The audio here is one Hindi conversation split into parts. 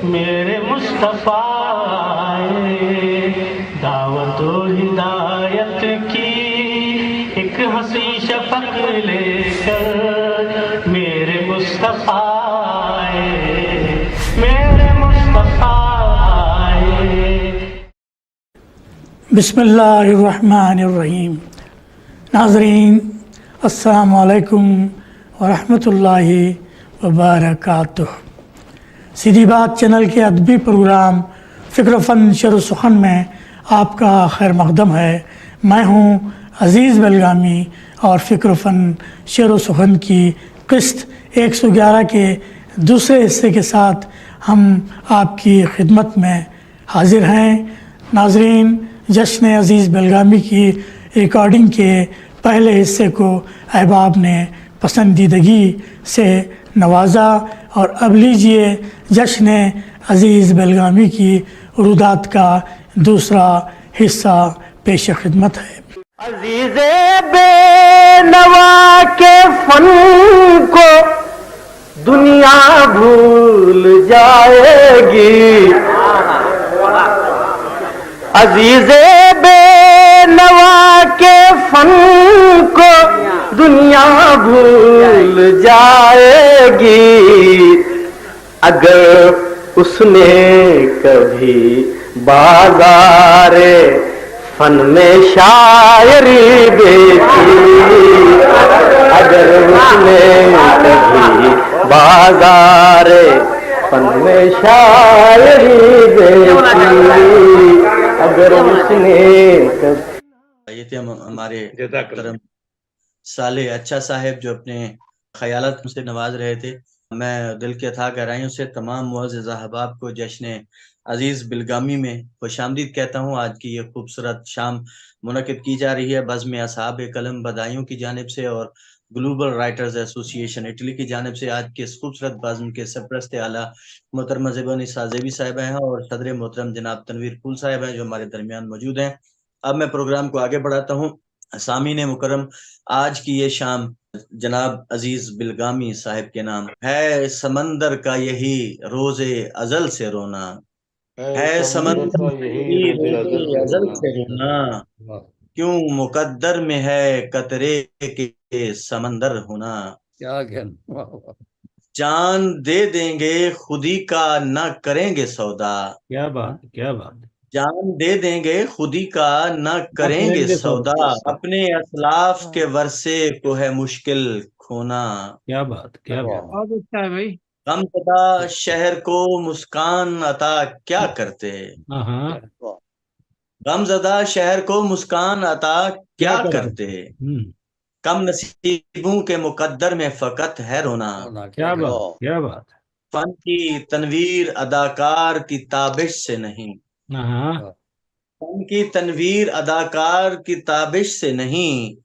मेरे मुस्तफा आए, दावत व हिदायत की एक हंसी शफक लेकर। मेरे मुस्तफा आए, मेरे मुस्तफा आए। बिस्मिल्लाहिर्रहमानिर्रहीम। नाज़रीन अस्सलामु अलैकुम वरहमतुल्लाहि वबरकातुह। सीधी बात चैनल के अदबी प्रोग्राम फ़िक्र फ़न शेर सुख़न में आपका खैर मक़दम है। मैं हूँ अज़ीज़ बेलगामी और फ़िक्र फ़न शेर सुख़न की क़िस्त 111 के दूसरे हिस्से के साथ हम आपकी खिदमत में हाज़िर हैं। नाज़रीन, जश्न अज़ीज़ बेलगामी की रिकॉर्डिंग के पहले हिस्से को अहबाब ने पसंदीदगी से नवाजा और अब लीजिए जश्न अज़ीज़ बेलगामी की रुदात का दूसरा हिस्सा पेश खिदमत है। अजीज़े बेनवा के फन को दुनिया भूल जाएगी। अजीज़े बेनवा के फन को दुनिया भूल जाएगी। अगर उसने कभी बाज़ारे फन में शायरी देखी, अगर उसने कभी बाज़ारे फन में शायरी देखी, अगर उसने ये थे हमारे मोहतरम साले अच्छा साहब जो अपने ख्यालात मुझसे नवाज रहे थे। मैं दिल के अथाह गहराइयों से तमाम मुअज़्ज़िज़ अहबाब को जश्न अज़ीज़ बिलगामी में खुशामदीद कहता हूँ। आज की ये खूबसूरत शाम मुनक़िद की जा रही है बज़्म असहाब कलम बदायूं की जानिब से और ग्लोबल राइटर्स एसोसिएशन इटली की जानिब से। आज के इस खूबसूरत बज़्म के सरपरस्त आला मोहतरमा ज़ेबा निसा ज़ेबी साहिबा हैं और सदर मोहतरम जनाब तनवीर फूल साहिब हैं जो हमारे दरमियान मौजूद हैं। अब मैं प्रोग्राम को आगे बढ़ाता हूँ। सामीन मुकर्रम, आज की ये शाम जनाब अजीज बिलगामी साहिब के नाम है। समंदर का यही रोज़े अज़ल से रोना है, समंदर का का यही यही रोज़े अज़ल रोज़े से अज़ल रोना। से रोना। वाह, क्यों मुकद्दर में है कतरे के समंदर होना। क्या ज्ञान, वाह वाह, जान दे देंगे खुदी का न करेंगे सौदा। क्या बात, क्या बात। जान दे देंगे खुदी का न क्या करेंगे करेंगे सौदा। सौदा। अपने असलाफ के वरसे को है मुश्किल खोना। क्या बात, क्या बात। बहुत अच्छा है भाई। गमज़दा शहर को मुस्कान अता क्या करते। हाँ हाँ, गमज़दा शहर को मुस्कान अता क्या क्या करते। करते। कम नसीबों के मुकद्दर में फ़कत है रोना। क्या बात, क्या बात। फन की तनवीर अदाकार की ताबिश से नहीं। हाँ हाँ, फन की तनवीर अदाकार की ताबिश से नहीं।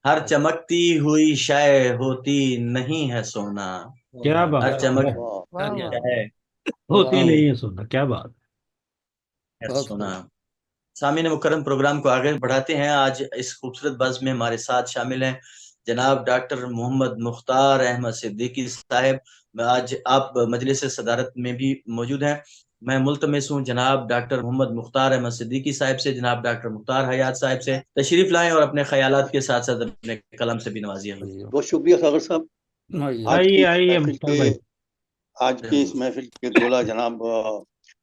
हर चमकती हुई शय होती नहीं है सोना। क्या बात, हर क्या चमकती ज्ञान। शय होती होती नहीं है सुनना, क्या बात। है सोना। सामीन मुकर्रम, प्रोग्राम को आगे बढ़ाते हैं। आज इस खूबसूरत बज़्म में हमारे साथ शामिल हैं जनाब डॉक्टर मोहम्मद मुख्तार अहमद सिद्दीकी साहब। आज आप मजलिस सदारत में भी मौजूद हैं। मैं मुल्तमिस हूँ जनाब डॉक्टर मोहम्मद मुख्तार अहमद सिद्दीकी साहब से, जनाब डॉक्टर मुख्तार हयात साहब से तशरीफ लाएं और अपने ख्यालात के साथ साथ अपने कलम से भी नवाजिए। बहुत शुक्रिया सागर साहब। आज की आइए इस आइए महफिल मुख्तार के भाई। आज की इस महफिल के दूल्हा जनाब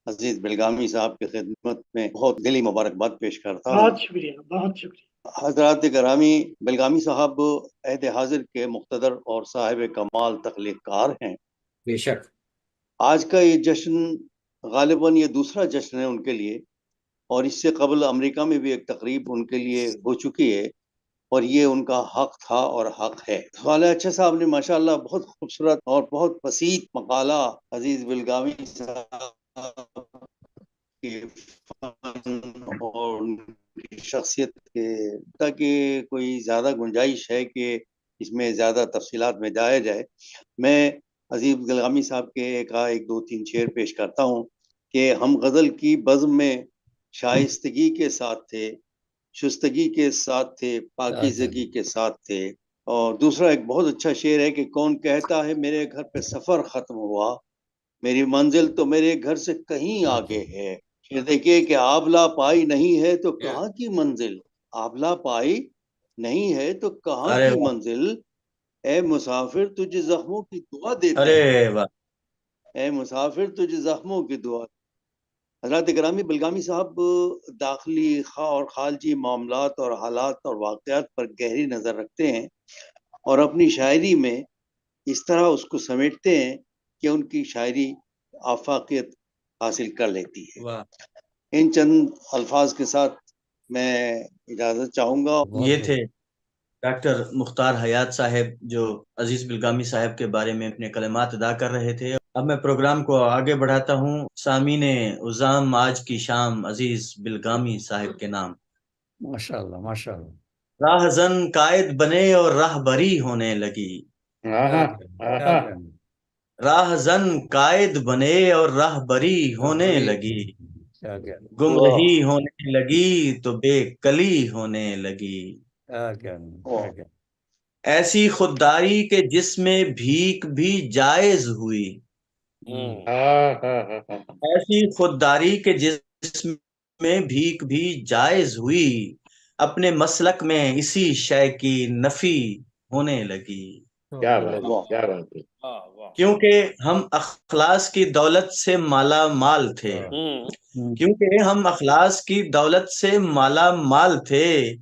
अजीज बिलगामी साहब की खिदमत में बहुत दिली मुबारकबाद पेश करता हूँ। बहुत शुक्रिया, बहुत शुक्रिया। हजरात ग्रामी, बिलगामी साहब अहद हाजिर के मुख्तदर और साहिब कमाल तख्लीक़कार हैं। बेशक। आज का ये जश्न गालिबन ये दूसरा जश्न है उनके लिए, और इससे कबल अमेरिका में भी एक तकरीब उनके लिए हो चुकी है और ये उनका हक था और हक है। साले अच्छा साहब ने माशाल्लाह बहुत खूबसूरत और बहुत बसीत मकाला अजीज बिलगामी साहब के फन और उनकी शख्सियत के, ताकि कोई ज़्यादा गुंजाइश है कि इसमें ज़्यादा तफसीलात में जाया जाए। मैं अजीज बिलगामी साहब के एक दो तीन शेर पेश करता हूँ कि हम गज़ल की बज़्म में शाइस्तगी के साथ थे, शुस्तगी के साथ थे, पाकीज़गी के साथ थे। और दूसरा एक बहुत अच्छा शेर है कि कौन कहता है मेरे घर पे सफ़र ख़त्म हुआ, मेरी मंजिल तो मेरे घर से कहीं आगे है। फिर देखिए कि आबला पाई नहीं है तो कहाँ की मंजिल, आबला पाई नहीं है तो कहाँ अरे की वाह, मंजिल, ए मुसाफिर तुझे जख्मों की दुआ देते हैं, अरे वाह, ए मुसाफिर तुझे जख्मों की दुआ। हजरत ग्रामी बलगामी साहब दाखिली खा और खारजी मामलात और हालात और वाक़यात पर गहरी नज़र रखते हैं और अपनी शायरी में इस तरह उसको समेटते हैं कि उनकी शायरी आफाकियत हासिल कर लेती है। वाह। इन चंद अल्फाज के साथ मैं इजाज़त चाहूँगा। ये थे डॉक्टर मुख्तार हयात साहब जो अजीज बिलगामी साहब के बारे में अपने कलमात अदा कर रहे थे। अब मैं प्रोग्राम को आगे बढ़ाता हूँ। सामीने उज़ाम आज की शाम अजीज बिलगामी साहब के नाम। माशाल्लाह माशाल्लाह। राहजन कायद बने और राहबरी होने लगी। राहजन कायद बने और राहबरी होने लगी। क्या क्या गुमरही होने लगी तो बेकली होने लगी। क्या क्या क्या क्या ऐसी खुददारी के जिसमें भीख भी जायज हुई। ऐसी खुददारी के जिसमें भीख भी जायज हुई। अपने मसलक में इसी शय की नफी होने लगी। क्या बात, क्या बात है। क्योंकि हम अखलास की दौलत से माला माल थे। क्योंकि हम अखलास की दौलत से माला माल थे।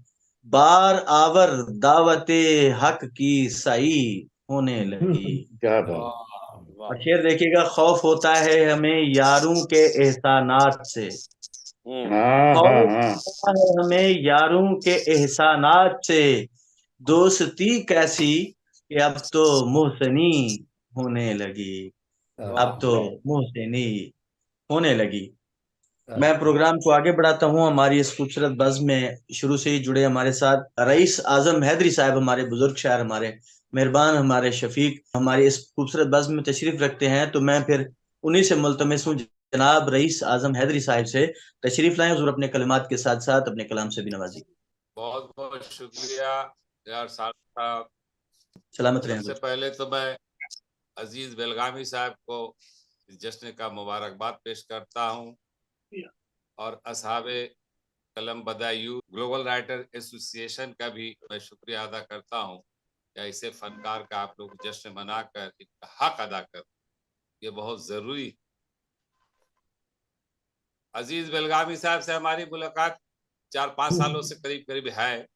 बार आवर दावते हक की सही होने लगी। क्या बात। और शेर देखिएगा, खौफ होता है हमें यारों के एहसानात से। खौफ होता है हमें यारों के एहसानात से। दोस्ती कैसी कि अब तो मोहसनी होने लगी। अब तो मोहसनी होने लगी। मैं प्रोग्राम को आगे बढ़ाता हूँ। हमारी इस खूबसूरत बज़्म में शुरू से ही जुड़े हमारे साथ रईस आजम हैदरी साहब, हमारे बुजुर्ग शायर, हमारे मेहरबान, हमारे शफीक, हमारी इस खूबसूरत बज़्म में तशरीफ रखते हैं। तो मैं फिर उन्हीं से मुल्तमिस हूँ, जनाब रईस आजम हैदरी साहब से तशरीफ लाएं। हुजूर अपने कलिमात के साथ साथ अपने कलाम से भी नवाजी। बहुत बहुत शुक्रिया यार साहब। सलामत रहें। सबसे पहले तो मैं अजीज बेलगामी साहब को इस जश्न का मुबारकबाद पेश करता हूँ और असहाबे कलम बदायूं ग्लोबल राइटर एसोसिएशन का भी मैं शुक्रिया अदा करता हूँ कि ऐसे फनकार का आप लोग जश्न मनाकर इनका हक अदा कर, ये बहुत जरूरी। अजीज बेलगामी साहब से हमारी मुलाकात 4-5 सालों से करीब करीब है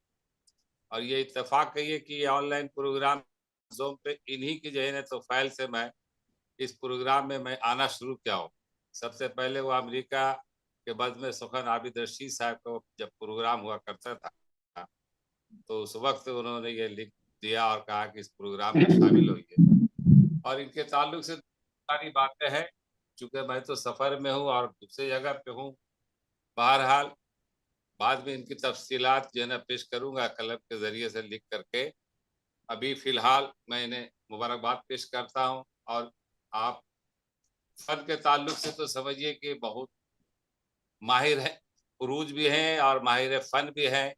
और ये इत्तेफाक कहिए कि ऑनलाइन प्रोग्राम जोम पे इन्हीं की जो है तो फाइल से मैं इस प्रोग्राम में मैं आना शुरू किया हूँ। सबसे पहले वो अमेरिका के बाद में सुखन आबिद रशीद साहब को जब प्रोग्राम हुआ करता था तो उस वक्त उन्होंने ये लिख दिया और कहा कि इस प्रोग्राम में शामिल होइए। और इनके ताल्लुक से सारी बातें हैं, चूंकि मैं तो सफ़र में हूँ और दूसरी जगह पे हूँ। बहरहाल बाद में इनकी तफसीलात जो है ना पेश करूँगा कलम के ज़रिए से लिख करके। अभी फ़िलहाल मैं इन्हें मुबारकबाद पेश करता हूँ और आप फ़न के ताल्लुक से तो समझिए कि बहुत माहिर है, उरूज भी हैं और माहिर फ़न भी हैं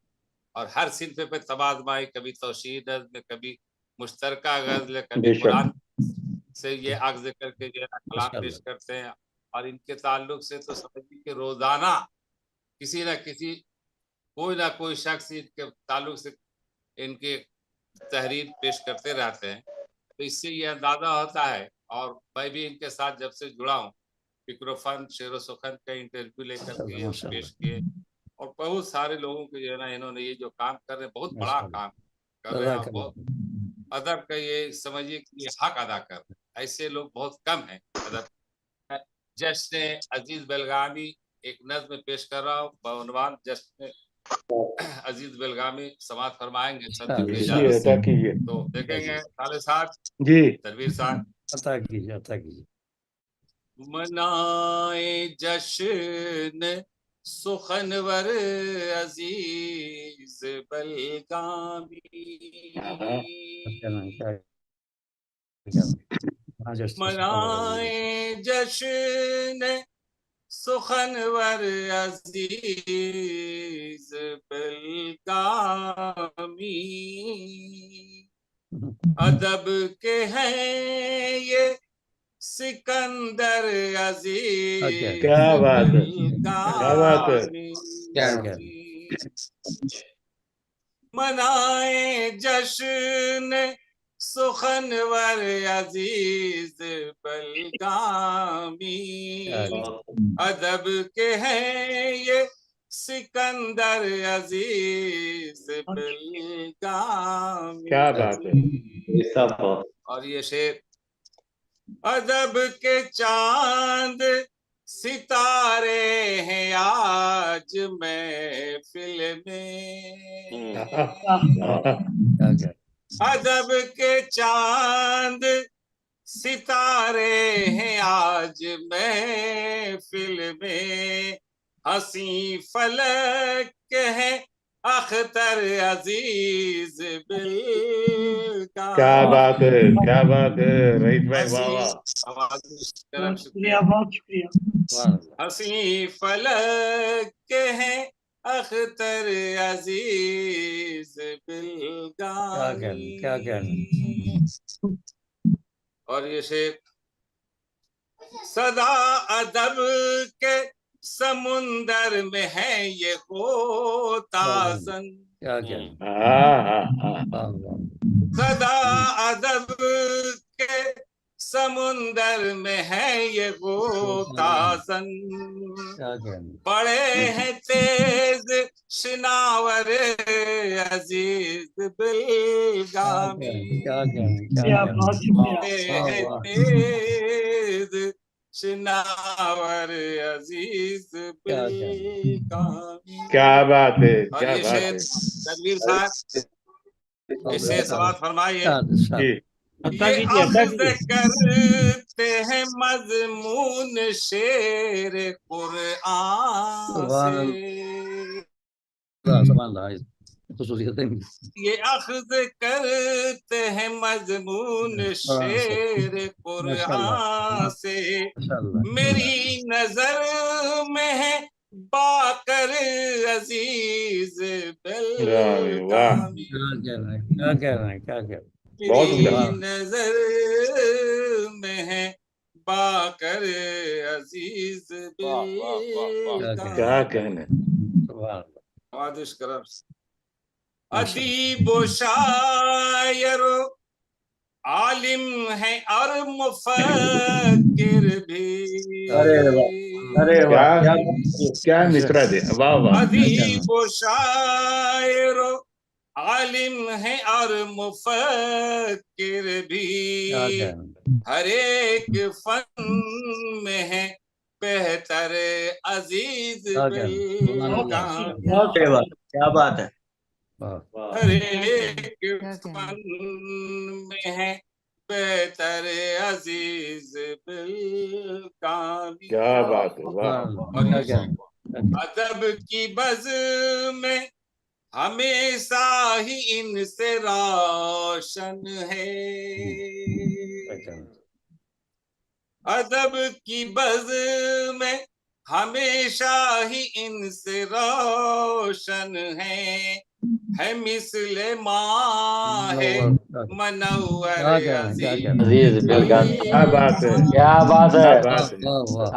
और हर सिलसिले पे तबादमाई, कभी तौशीह नज़्म, कभी मुश्तरका गज़ल, कभी कुरान से ये अख्ज़ करके जो है ना कलाम पेश करते हैं। और इनके ताल्लुक से तो समझिए कि रोज़ाना किसी न किसी कोई ना कोई शख्स इनके ताल्लुक से इनके तहरीर पेश करते रहते हैं। तो इससे ये अंदाज़ा होता है और मैं भी इनके साथ जब से जुड़ा हूँ, फ़िक्र फ़न, शेर व सुखन का इंटरव्यू लेकर के ये पेश किए और बहुत सारे लोगों को जो है ना इन्होंने ये जो काम कर रहे हैं, बहुत बड़ा काम कर रहे हैं और बहुत अदब का ये समझिए कि ये हक अदा कर रहे हैं। ऐसे लोग बहुत कम हैं अदब। जश्न अजीज बेलगामी एक नज़्म पेश कर रहा हूँ बउनवान जश्न अजीज बेलगामी समाअत फरमाएंगे सदर की इजाजत से। तो देखेंगे साले साथ जी तनवीर साहब अता कीजिए। मनाए जश्न सुखनवर अजीज बेलगामी, मनाए जश्न सुखनवर अजीज बेलगामी। अदब के हैं ये सिकंदर अजीज क्या बात है, क्या बात है। क्या क्या मनाए जश्न सुखनवर अजीज बलगामी। अदब के हैं ये सिकंदर अजीज बलगामी। क्या बात है। और ये शेर, अदब के चांद सितारे हैं आज महफिल में। क्या अदब के चांद सितारे हैं आज महफिल में। हंसी फलक के हैं अख्तर अजीज बिल्का। क्या बात है, क्या बात है रईस भाई, वाह वाह। शुक्रिया, बहुत शुक्रिया। हंसी फलक के हैं अख्तर अजीज बिल्गानी। क्या और ये शेर, सदा अदब के समुंदर में है ये गोताज़न। क्या सदा अदब के समुंदर में है ये गोताज़न। बड़े हैं तेज शिनावर अजीज बिल्गामी। बड़े हैं तेज शिनावर अजीज बिल्गामी। क्या बात है, और क्या ये बात शेर है। तकबीर साहब, इससे सवाल फरमाइए। जी, ये अख्ज़ करते हैं मज़मून शेर कुरआन से। ये अख्ज़ करते हैं मज़मून शेर कुरआन से। मेरी नजर में है बाकर अजीज बिल्गामी। बहुत मेरी उम्दा। नजर में है बाकर अजीज बिल्गामी। क्या कहने। आदिश करम। अदीब व शायर आलिम है और मुफक्किर भी। क्या मिसरा दे, वाह वाह। अदीब व शायर आलिम है और मुफक्किर भी। हर एक फन में है बेहतर अजीज बिल्गामी। क्या बात है। हर एक फन में है बेहतर अजीज बिल्गामी। क्या बात है, वाह। और अदब की बज़ में हमेशा ही इनसे रोशन है। अदब की बज़ में हमेशा ही इनसे रोशन है मिसले माहे मनव्वर अजीज बिल्गामी। क्या बात है, क्या बात है।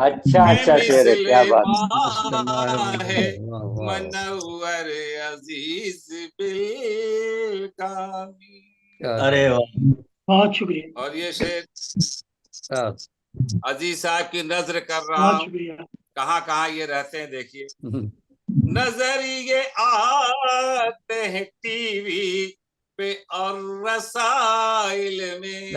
अच्छा अच्छा शेर है, क्या बात। माहे मनव्वर अजीज बिल्गामी। अरे वाह। बहुत शुक्रिया, और ये शेर अजीज साहब की नजर कर रहा बहुत हूँ, शुक्रिया। कहाँ कहाँ ये रहते हैं देखिए। नजरिए आते हैं टीवी पे और रसाइल में।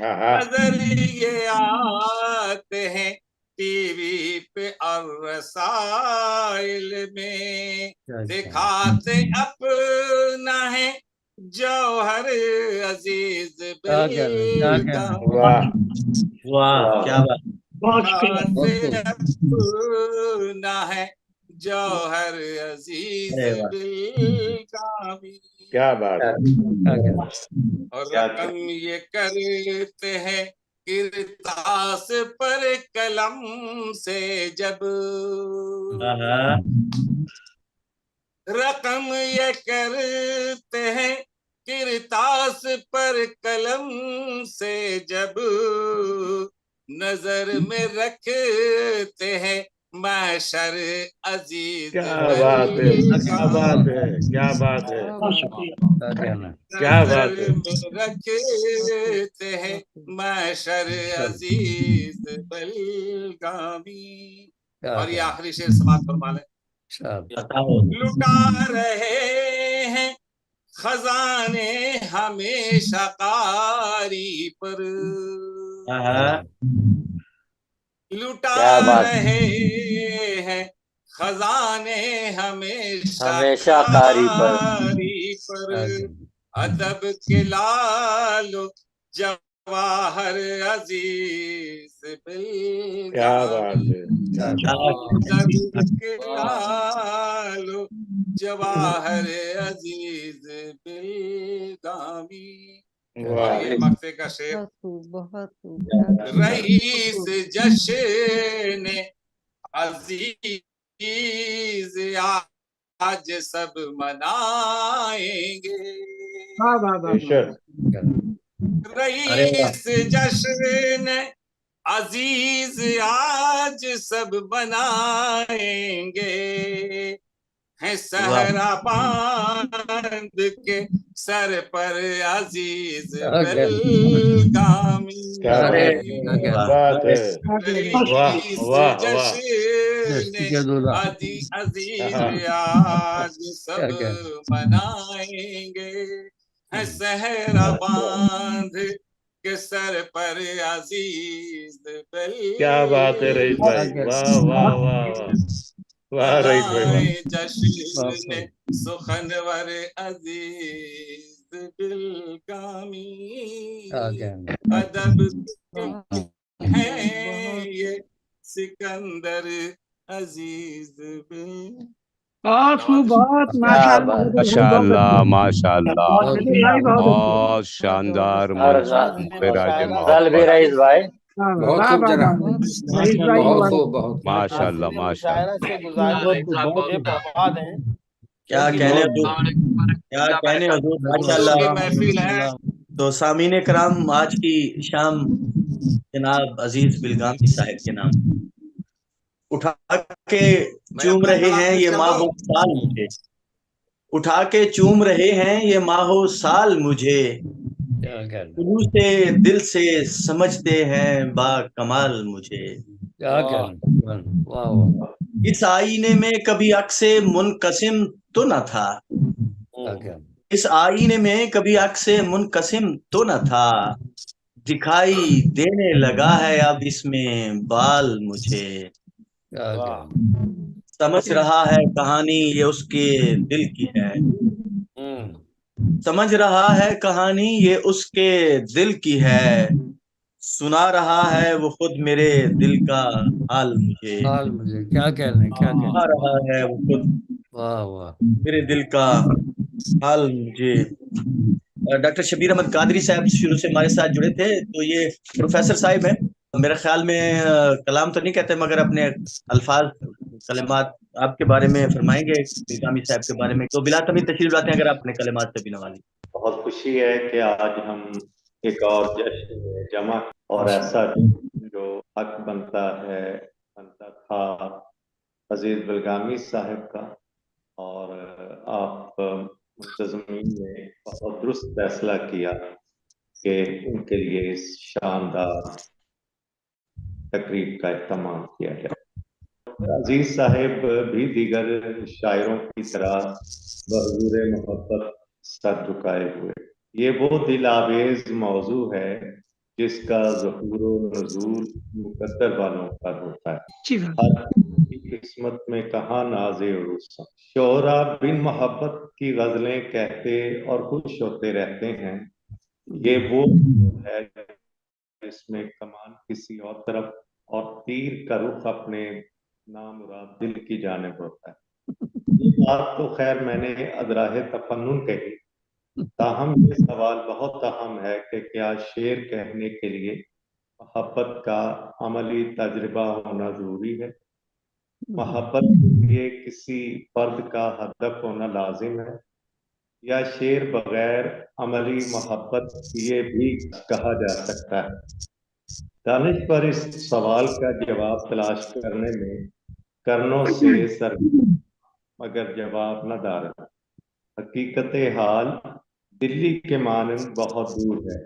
नजरिए आते हैं टीवी पे और रसाइल में। दिखाते अपना है जौहर अजीज बिल्गामी। वाह वाह, क्या बात। बहुत शुक्रिया। अपना है जौहर अजीज अरे वाह। बिल्गामी। क्या बात है। और रकम ये करते हैं किरतास पर कलम से जब। रकम ये करते हैं किरतास पर कलम से जब नजर में रखते हैं महशर अजीज, क्या बात है, क्या बात है, क्या बात है, क्या कहना। क्या बात है। में रखते हैं महशर अजीज बलगामी। क्या और ये कहना। आखिरी शेर समाप्त फरमा लें। लुटा रहे हैं खजाने हमेशा कारी पर, लुटा क्या बात, रहे हैं खजाने हमेशा हमेशा कारी पर। पर। अदब के लालो जवाहर अजीज क्या बात है, अदब के लालो जवाहर अजीज बिलगामी। और ये मक्ते का शेर, रईस जश्न अजीज आज सब मनाएंगे, बेशक। रईस जश्न अजीज आज सब बनाएंगे, है सहरा बांध के सर पर अजीज बेलगामी। क्या बात है, वाह वाह वाह। जश्न अजीज आज सब मनाएंगे, है सहरा बांध के सर पर अजीज बेलगामी। क्या बात है रईस भाई, वाह वाह वाह वाह वाह रईस भाई वाह। जश्न सुखनवर अजीज बिलगामी, अदब है ये सिकंदर अजीज बिल। बहुत माशाअल्लाह, माशाअल्लाह, बहुत शानदार गजल भी रईस भाई, बहुत खूब जनाब, बहुत खूब, बहुत माशाअल्लाह माशाअल्लाह। क्या कहने क्या कहने हुजूर, माशाअल्लाह। महफिल है। तो सामीने कराम, आज की शाम जनाब अजीज बिलगामी साहब के नाम उठा के चूम रहे हैं ये माहो साल मुझे, उठा के चूम रहे हैं ये माहो साल मुझे, शुरू से दिल से समझते हैं बा कमाल मुझे। इस आईने में कभी अक्से मुनकसिम तो न था, इस आईने में कभी अक्से मुनकसिम तो न था, दिखाई देने लगा है अब इसमें बाल मुझे। समझ रहा है कहानी ये उसके दिल की है, समझ रहा है कहानी ये उसके दिल की है, सुना रहा है वो खुद मेरे दिल का हाल मुझे। क्या कहने, क्या कहने। सुना रहा है वो खुद वाह वाह, मेरे दिल का हाल मुझे। डॉक्टर शबीर अहमद कादरी साहब शुरू से हमारे साथ जुड़े थे, तो ये प्रोफेसर साहब हैं, मेरे ख्याल में कलाम तो नहीं कहते मगर अपने अल्फाज कलमात आपके बारे में फरमाएंगे, बिलगामी साहब के बारे में। तो बिला तमीज तशरीफ लाते हैं अगर अपने कलमात से भी नवाजी। बहुत खुशी है कि आज हम एक और जश्न में जमा, और ऐसा जो हक बनता है, बनता था अजीज बिलगामी साहब का, और आप मुंतज़मीन ने बहुत दुरुस्त फैसला किया कि उनके लिए इस शानदार तकरीब का इत्तमाम किया जाए। अजीज साहब भी दीगर शायरों की तरह बहजूर मोहब्बत सर झुकाए हुए, ये वो दिल आवेज मौजू है जिसका ज़ुहूर व नुज़ूल मुकद्दर वालों पर होता है। हर की किस्मत में कहाँ नाज़े उरूस, शोरा बिन मोहब्बत की गजलें कहते और खुश होते रहते हैं, ये वो है इसमें कमान किसी और तरफ और तीर का रुख अपने नामुराद दिल की जानिब होता है। ये बात तो खैर मैंने अदराहे तफन्नुन कही, ताहम ये सवाल बहुत अहम है कि क्या शेर कहने के लिए मोहब्बत का अमली तजुर्बा होना जरूरी है? मोहब्बत के लिए किसी फर्द का हदफ होना लाजिम है? या शेर बगैर अमली मोहब्बत किए भी कहा जा सकता है। दानिश पर इस सवाल का जवाब तलाश करने में करनों से सर मगर जवाब न दार। हकीकत हाल दिल्ली के मानंद बहुत दूर है।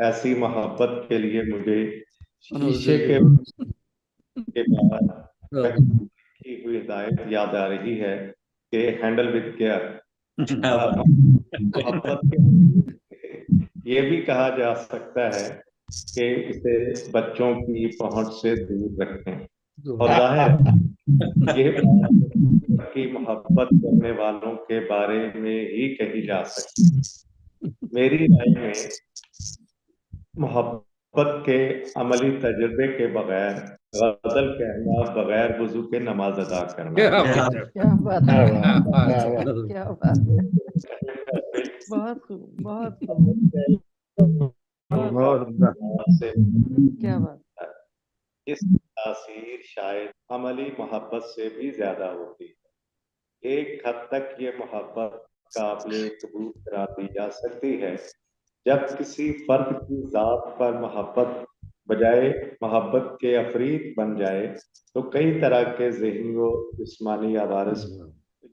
ऐसी मोहब्बत के लिए मुझे शीशे के बाद की हुई हिदायत याद आ रही है कि हैंडल विद केयर। मोहब्बत ये भी कहा जा सकता है कि इसे बच्चों की पहुंच से दूर रखें। और जाहिर है ये बात की मोहब्बत करने वालों के बारे में ही कही जा सकती है। मेरी राय में मोहब्बत के अमली तजुर्बे के बगैर गजल कहना बगैर वुजू के नमाज अदा करना। क्या बात है, क्या बात है, बहुत खूब, बहुत खूब, क्या बात। इस तासीर शायद अमली मोहब्बत से भी ज्यादा होती है। एक हद तक ये मोहब्बत काबिल कबूल करार दी जा सकती है जब किसी फर्द की जात पर मोहब्बत बजाय मोहब्बत के अफरीद बन जाए तो कई तरह के ज़हनी व जिस्मानी आवारस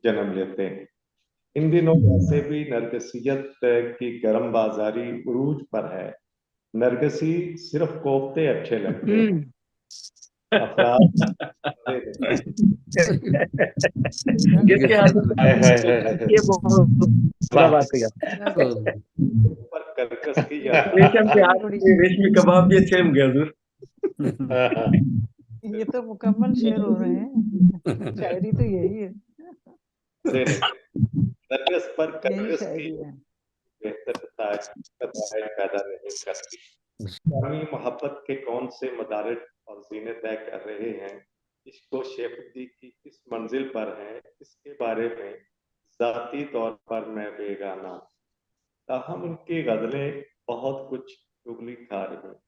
जन्म लेते हैं। इन दिनों वैसे भी नरगसियत की गर्म बाजारी उरूज पर है। नरगसी सिर्फ कोफ्ते अच्छे लगते हैं। किसके हाथ ये बात किया रेशम के हाथ रेशमी कबाब भी अच्छे होंगे हजूर। ये तो मुकम्मल शेर हो रहे हैं, शायरी तो यही है, नरगिस पर यही नरगिस की शायरी है। बेहतर पैदा नहीं करती। इस्लामी मोहब्बत के कौन से मदारिज और जीने तय कर रहे हैं, इश्क शेफदी की किस मंजिल पर है, इसके बारे में जाती तौर पर मैं बेगाना। ताहम उनकी गजलें बहुत कुछ चुगली खा रही हैं।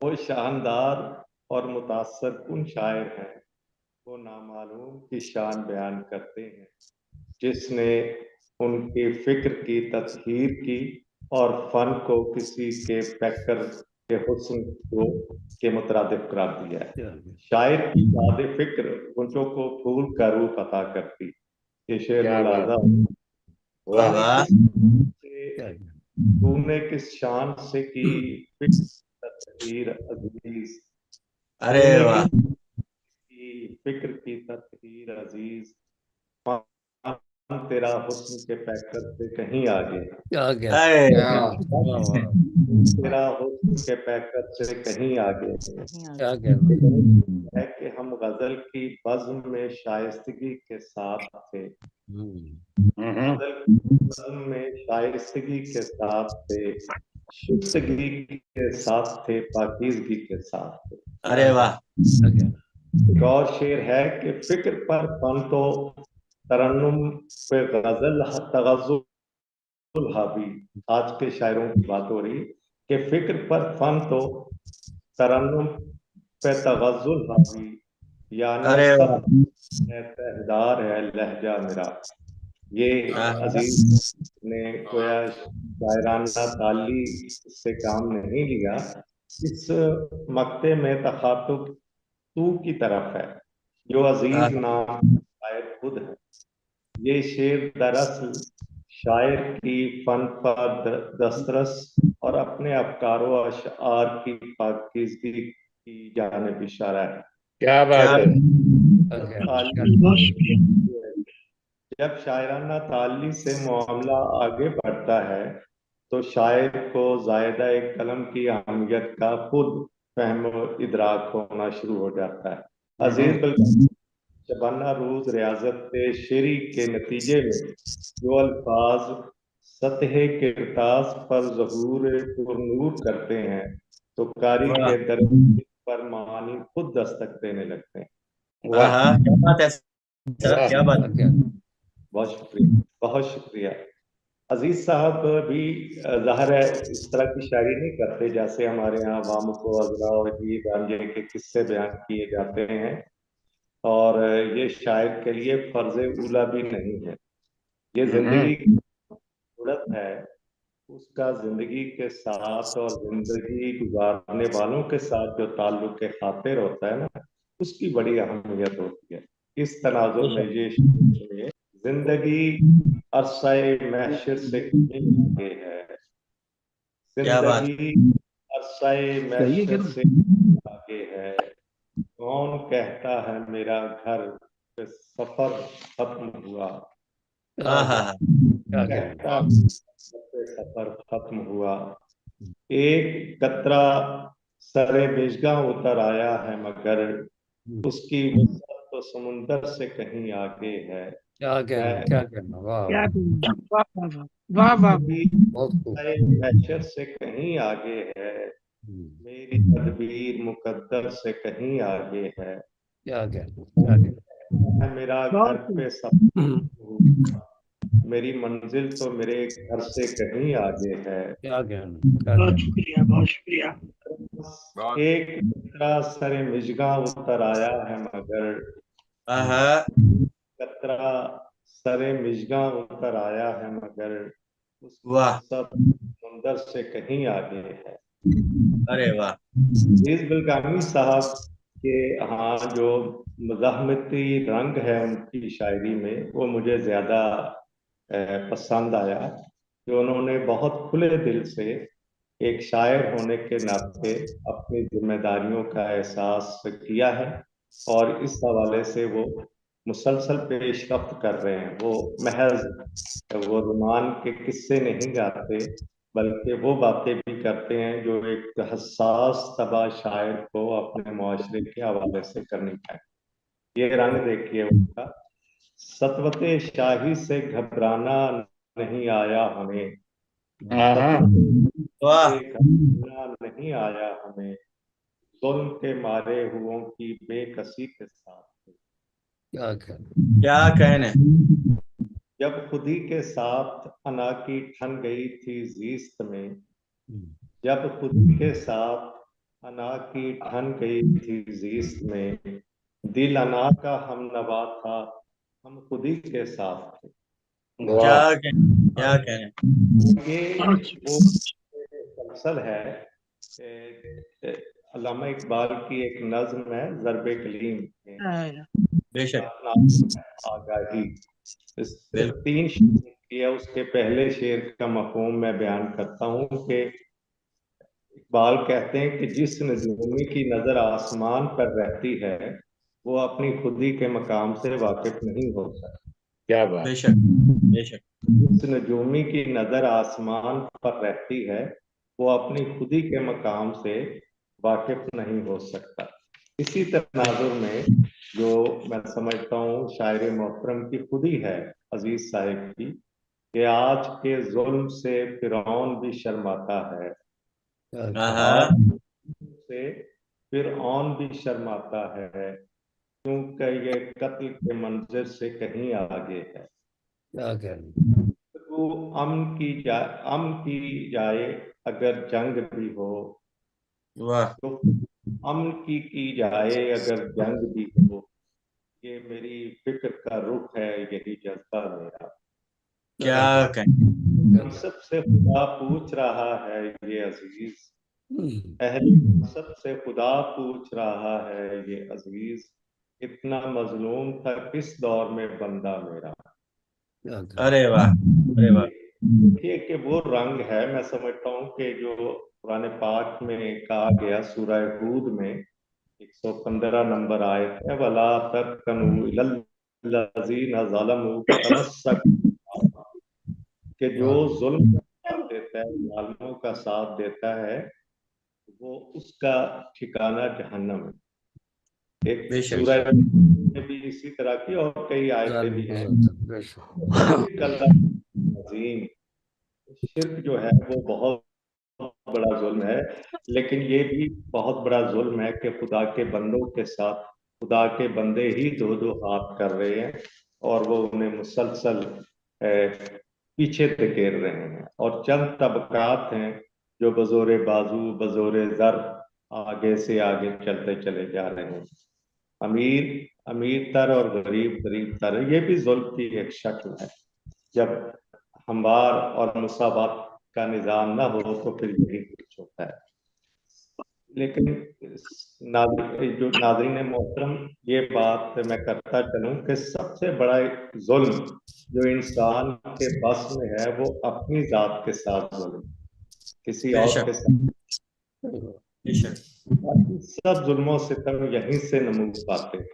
वो शानदार और मुतासर कुन शायर हैं। वो नामालूम की शान बयान करते हैं जिसने उनकी फिक्र की तस्हीर की और फन को किसी के पैकर के हुस्न को के मुतरादिफ करार दिया है। शायर की याद फिक्र गुंजों को फूल का रूप अता करती। ये शेर मुलाजा तूने किस शान से की तस्हीर अजीज। अरे वाह फिक्र की तस्हीर अजीज। तेरा हुस्न के पैकर से कहीं आगे। तेरा हुस्न के पैकर से कहीं आगे है कि हम गजल की बज़्म में शाइस्तगी के साथ थे। गजल की बज़्म में शाइस्तगी के साथ थे, शिस्तगी के साथ थे, पाकीज़गी के साथ थे। अरे वाह एक और शेर है कि फिक्र पर फन तो तरन्नुम पे गजल तगज़्ज़ुल हावी। आज के शायरों की बात हो रही कि फिक्र पर फन तो तरन्नुम पे तगज़्ज़ुल हावी, यानी सब तहदार है लहजा मेरा। ये अजीज ने गोया शायराना ताली से काम नहीं लिया। इस मक्ते में तखातुब तू की तरफ है जो अजीज नाम शायर खुद है। ये शेर दरअसल शायर की फन पर दस्तरस और अपने अफकारो अशआर की पाकीज़गी की जानिब इशारा है। क्या बात है। जब शायराना ताली से मामला आगे बढ़ता है तो शायर को जायदा एक कलम की अहमियत का खुद फहम इदराक होना शुरू हो जाता है। अजीज शबाना रोज रियाजत शेरी के नतीजे में जो अल्फाज सतह किरतास पर ज़हूर नूर करते हैं तो कारी के दर्द पर मानी खुद दस्तक देने लगते हैं। क्या बात है सर, क्या बात है। बहुत शुक्रिया, बहुत शुक्रिया। अजीज साहब भी ज़ाहिर है इस तरह की शायरी नहीं करते जैसे हमारे यहाँ वाम को अजरा और ये के किस्से बयान किए जाते हैं, और ये शायर के लिए फर्ज उला भी नहीं है। ये जिंदगी जरूरत है उसका जिंदगी के साथ और जिंदगी गुजारने वालों के साथ जो ताल्लुक के खातिर होता है ना, उसकी बड़ी अहमियत होती है। इस तनाजुर में ये सुनिए, जिंदगी अरसाए महशर से कहीं आगे है, जिंदगी अरसाए महशर से आगे है। कौन कहता है मेरा घर पे सफर खत्म हुआ, कहता सफर खत्म हुआ। एक कतरा सरे बिजगा उतर आया है मगर उसकी वसअत तो समुंदर से कहीं आगे है। क्या कहना, वाह क्या कहना, वाह वाह महशर से कहीं आगे है, मेरी तदबीर मुकद्दर से कहीं आगे है। क्या कहना, मेरा घर पे सफर, मेरी मंजिल तो मेरे घर से कहीं आगे है। क्या कहना, बहुत शुक्रिया, बहुत शुक्रिया। एक कतरा सरे मिजगा उतर आया है मगर कतरा सरे मिजगा उतर आया है मगर सब समुंदर से कहीं आगे है। अरे वाह। अजीज बिलगामी साहब के हाँ जो मज़ाहमती रंग है उनकी शायरी में, वो मुझे ज्यादा पसंद आया कि उन्होंने बहुत खुले दिल से एक शायर होने के नाते अपनी जिम्मेदारियों का एहसास किया है और इस हवाले से वो मुसलसल पेशरफ्त कर रहे हैं। वो महज वो रोमान के किस्से नहीं गाते बल्कि वो बातें भी करते हैं जो एक हसास तबा शायर को अपने मुआशरे के हवाले से करनी चाहिए। ये रंग देखिए उनका, सतवते शाही से घबराना नहीं आया हमें, घबराना नहीं आया हमें, जुल्म के मारे हुओं की बेकसी के साथ। क्या कहने, जब खुदी के साथ अना की ठन गई थी जीस्त में, जब खुदी के साथ अना की ठन गई थी जीस्त में, दिल अना का हम नवा था, हम खुदी के साथ थे। क्या कहने। ये वो मसल है अल्लामा इकबाल की एक नज्म है ज़र्बे कलीम, बेशक आगाही। इस 3 शेर किया, उसके पहले शेर का मफहूम मैं बयान करता हूँ कि इकबाल कहते हैं कि जिस नजूमी की नजर आसमान पर रहती है वो अपनी खुदी के मकाम से वाकिफ नहीं हो सकता। क्या बात। बेशक बेशक। जिस नजूमी की नजर आसमान पर रहती है वो अपनी खुदी के मकाम से वाकिफ नहीं हो सकता। इसी तनाजुर में जो मैं समझता हूँ शायर मोहतरम की खुदी है अजीज साहिब की, कि आज के जुल्म से फिरौन भी शर्माता है, आज से फिरौन भी शर्माता है, क्योंकि ये कत्ल के मंजर से कहीं आगे है। तो अमन की जाए अगर जंग भी हो, तो अमन की जाए अगर जंग भी हो, ये मेरी फिक्र का रुख है, यही जज्बा मेरा। क्या कहें। सबसे खुदा पूछ रहा है ये अजीज, सबसे खुदा पूछ रहा है ये अजीज, इतना मजलूम था किस दौर में बंदा मेरा। अरे वाह, अरे वाह। देखिए कि वो रंग है, मैं समझता हूँ कि जो कुरान पाक में कहा गया सूरह हूद में 115 नंबर आयत है, वला तरकनु इलल लज़ीना ज़लमू फतमस्सकू, कि जो जुल्म का साथ देता है, जालिमों का साथ देता है, वो उसका ठिकाना जहन्नम है। एक सूरह में भी इसी तरह की और कई आयतें भी हैं। अजीम शिर्क जो है वो बहुत बड़ा जुल्म है, लेकिन ये भी बहुत बड़ा जुल्म है कि खुदा के बंदों के साथ खुदा के बंदे ही दो दो हाथ कर रहे हैं और वो उन्हें मुसलसल पीछे धकेल रहे हैं। और चंद तबकात हैं जो बजोरे बाजू बजोरे जर आगे से आगे चलते चले जा रहे हैं। अमीर अमीर तर और गरीब गरीब तर, ये भी जुल्म की एक शक्ल है। जब हमवार और मुसावात का निज़ाम ना हो तो फिर यही कुछ होता है। लेकिन जो नाज़रीन मोहतरम, ये बात मैं करता चलूं कि सबसे बड़ा जुल्म जो इंसान के बस में है वो अपनी जात के साथ जुल्म, किसी और के साथ। बाकी सब जुल्मों से तब यहीं से नमूद पाते हैं।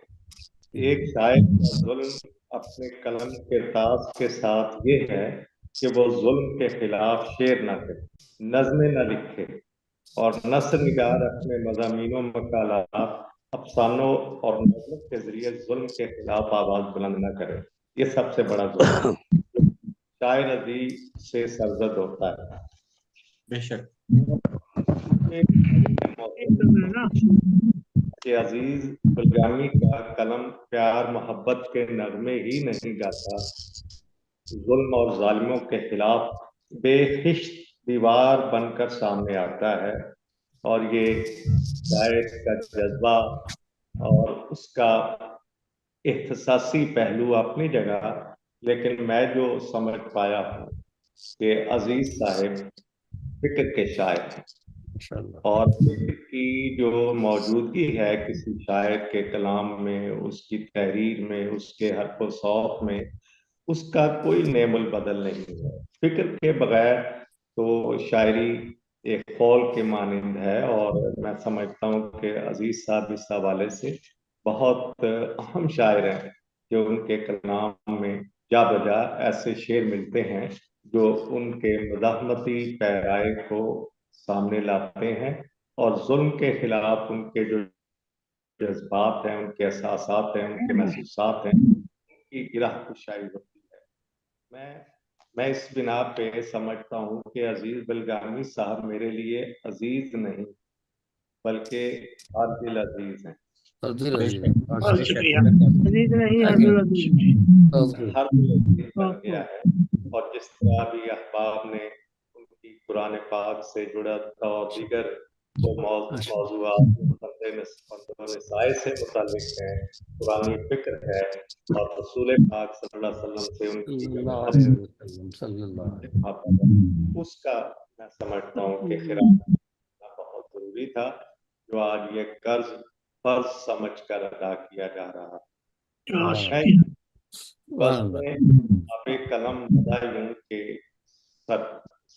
एक शायर का जुल्म अपने कलम के ताज के साथ ये है कि वो जुल्म के खिलाफ शेर न करे, नज़में न लिखे और नस्र निगार अपने मज़ामीनों मकालात, अफसानों और नज़मों के जरिए जुल्म के खिलाफ आवाज बुलंद न करे। ये सबसे बड़ा जुल्म शायर अजीज से सरजद होता है। बेशक कि अजीज बुलगामी का कलम प्यार मोहब्बत के नगमे ही नहीं गाता, जुल्म और जालिमों के खिलाफ बेखिश्त दीवार बनकर सामने आता है। और ये शायर का जज्बा और उसका एहसासी पहलू अपनी जगह, लेकिन मैं जो समझ पाया हूँ कि अजीज साहिब फिक्र के शायर हैं, और फिक्र की जो मौजूदगी है किसी शायर के कलाम में, उसकी तहरीर में, उसके हर्फ व सौत में, उसका कोई नेमुल बदल नहीं है। फिक्र के बगैर तो शायरी एक कौल के मानिंद है, और मैं समझता हूँ कि अजीज साहब इस हवाले से बहुत अहम शायर हैं कि उनके कलाम में जा बजा ऐसे शेर मिलते हैं जो उनके मज़ाहमती पैराए को सामने लाते हैं और जुल्म के खिलाफ उनके जो जज्बात हैं, उनके एहसासात हैं, उनके महसूसात हैं, उनकी गिरह कुशाई होती है। मैं इस बिना पे समझता हूँ कि अजीज बुलगामी साहब मेरे लिए अजीज नहीं बल्कि दिल अजीज हैं। हर दिल अजीज बन गया है। और जिस तरह भी अहबाब ने उनकी कुरान पाक से जुड़ा और दीगर जो मौज़ूआत से मुतालिक है, कुरानी फिक्र है और रसूल पाक सल्लल्लाहु अलैहि वसल्लम से उनकी उसका मैं समझता हूँ कि खिरात बहुत जरूरी था, जो आज ये कर्ज फर्ज समझ कर अदा किया जा रहा है। बस में आप एक कलम बधाई के